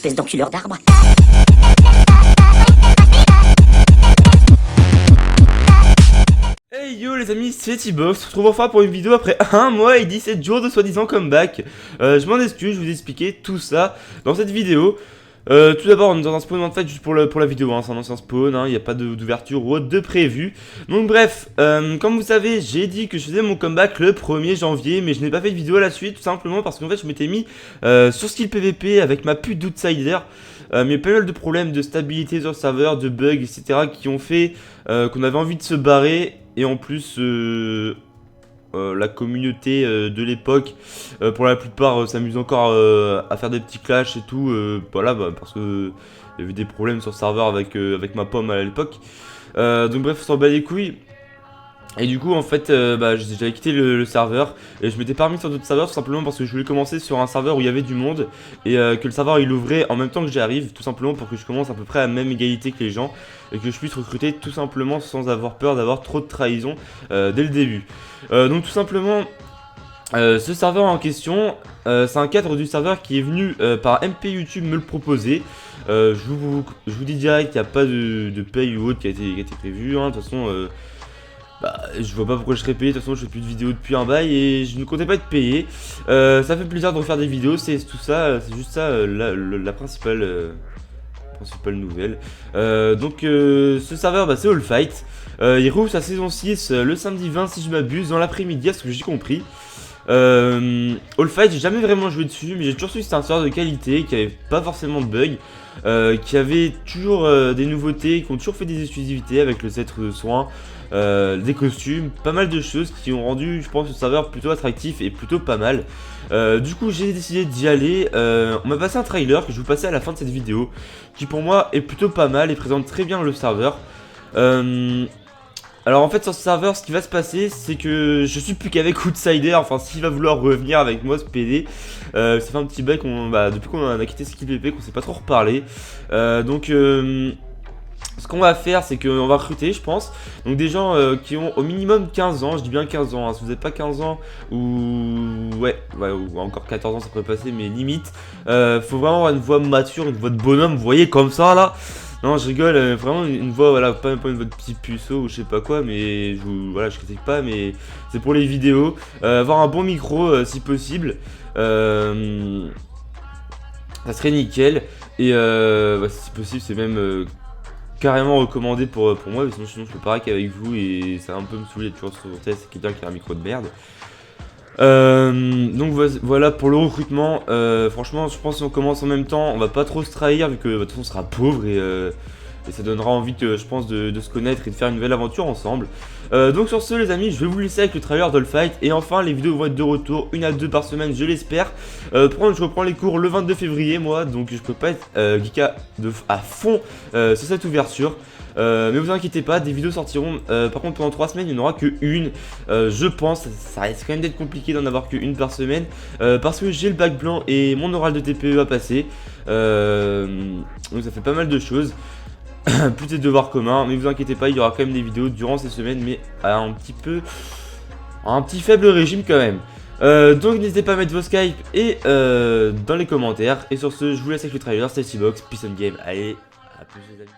espèce d'enculeur d'arbre. Hey yo les amis, c'est T-Box, on se retrouve enfin pour une vidéo après 1 mois et 17 jours de soi-disant comeback. Je m'en excuse, je vais vous expliquer tout ça dans cette vidéo. Tout d'abord on est dans un spawn en fait juste pour la vidéo, hein. C'est un ancien spawn, il n'y a pas d'ouverture ou autre de prévu. Donc bref, comme vous savez, j'ai dit que je faisais mon comeback le 1er janvier, mais je n'ai pas fait de vidéo à la suite, tout simplement parce qu'en fait je m'étais mis sur skill PVP avec ma pute d'outsider. Mais il y a pas mal de problèmes de stabilité sur le serveur, de bugs, etc. qui ont fait qu'on avait envie de se barrer. Et en plus, la communauté de l'époque, pour la plupart, s'amuse encore à faire des petits clashs et tout. Voilà, parce que il y avait des problèmes sur le serveur avec ma pomme à l'époque. Donc bref, on s'en bat les couilles. Et du coup en fait j'avais quitté le serveur et je m'étais pas remis sur d'autres serveurs tout simplement parce que je voulais commencer sur un serveur où il y avait du monde et que le serveur il ouvrait en même temps que j'y arrive, tout simplement pour que je commence à peu près à la même égalité que les gens et que je puisse recruter tout simplement sans avoir peur d'avoir trop de trahison dès le début. Donc tout simplement ce serveur en question, c'est un cadre du serveur qui est venu par MP YouTube me le proposer. Je vous dis direct qu'il n'y a pas de paye ou autre qui a été prévu, hein. De toute façon je vois pas pourquoi je serais payé, de toute façon je fais plus de vidéos depuis un bail et je ne comptais pas être payé. Ça fait plaisir de refaire des vidéos, c'est tout ça, c'est juste ça la principale nouvelle. Donc ce serveur c'est All Fight. Il rouvre sa saison 6 le samedi 20 si je m'abuse, dans l'après-midi à ce que j'ai compris. All Fight, j'ai jamais vraiment joué dessus, mais j'ai toujours su que c'était un serveur de qualité, qui avait pas forcément de bugs, qui avait toujours des nouveautés, qui ont toujours fait des exclusivités avec le set de soins, des costumes, pas mal de choses qui ont rendu, je pense, le serveur plutôt attractif et plutôt pas mal. Du coup, j'ai décidé d'y aller. On m'a passé un trailer que je vais vous passer à la fin de cette vidéo, qui pour moi est plutôt pas mal et présente très bien le serveur. Alors en fait sur ce serveur ce qui va se passer c'est que je suis plus qu'avec Outsider, enfin s'il va vouloir revenir avec moi ce PD. Ça fait un petit bail depuis qu'on a quitté Skill PP qu'on s'est pas trop reparlé. Ce qu'on va faire c'est qu'on va recruter je pense. Donc des gens qui ont au minimum 15 ans, je dis bien 15 ans, hein. Si vous n'avez pas 15 ans ou ou encore 14 ans ça pourrait passer mais limite. Faut vraiment avoir une voix mature, une voix de bonhomme, vous voyez comme ça là. Non je rigole, vraiment une voix, voilà, pas une voix de petit puceau ou je sais pas quoi, mais je critique pas, mais c'est pour les vidéos. Avoir un bon micro si possible, ça serait nickel. Et si possible c'est même carrément recommandé pour moi, mais sinon je peux pas qu'avec vous et ça va un peu me saouler toujours sur test, c'est quelqu'un qui a un micro de merde. Donc voilà pour le recrutement. Franchement je pense que si on commence en même temps on va pas trop se trahir vu que de toute façon on sera pauvre et ça donnera envie je pense de se connaître et de faire une nouvelle aventure ensemble. Donc sur ce les amis je vais vous laisser avec le trailer d'All Fight et enfin les vidéos vont être de retour, 1 à 2 par semaine je l'espère. Je reprends les cours le 22 février moi, donc je peux pas être geek à fond sur cette ouverture. Mais vous inquiétez pas, des vidéos sortiront. Par contre pendant 3 semaines il n'y en aura que une. Je pense, ça risque quand même d'être compliqué d'en avoir que une par semaine, parce que j'ai le bac blanc et mon oral de TPE à passer. Donc ça fait pas mal de choses. Plus des devoirs communs, mais vous inquiétez pas, il y aura quand même des vidéos durant ces semaines, mais à un petit faible régime quand même. Donc n'hésitez pas à mettre vos Skype et dans les commentaires. Et sur ce, je vous laisse avec le trailer, c'était T-Box, peace and game, allez, à plus les amis.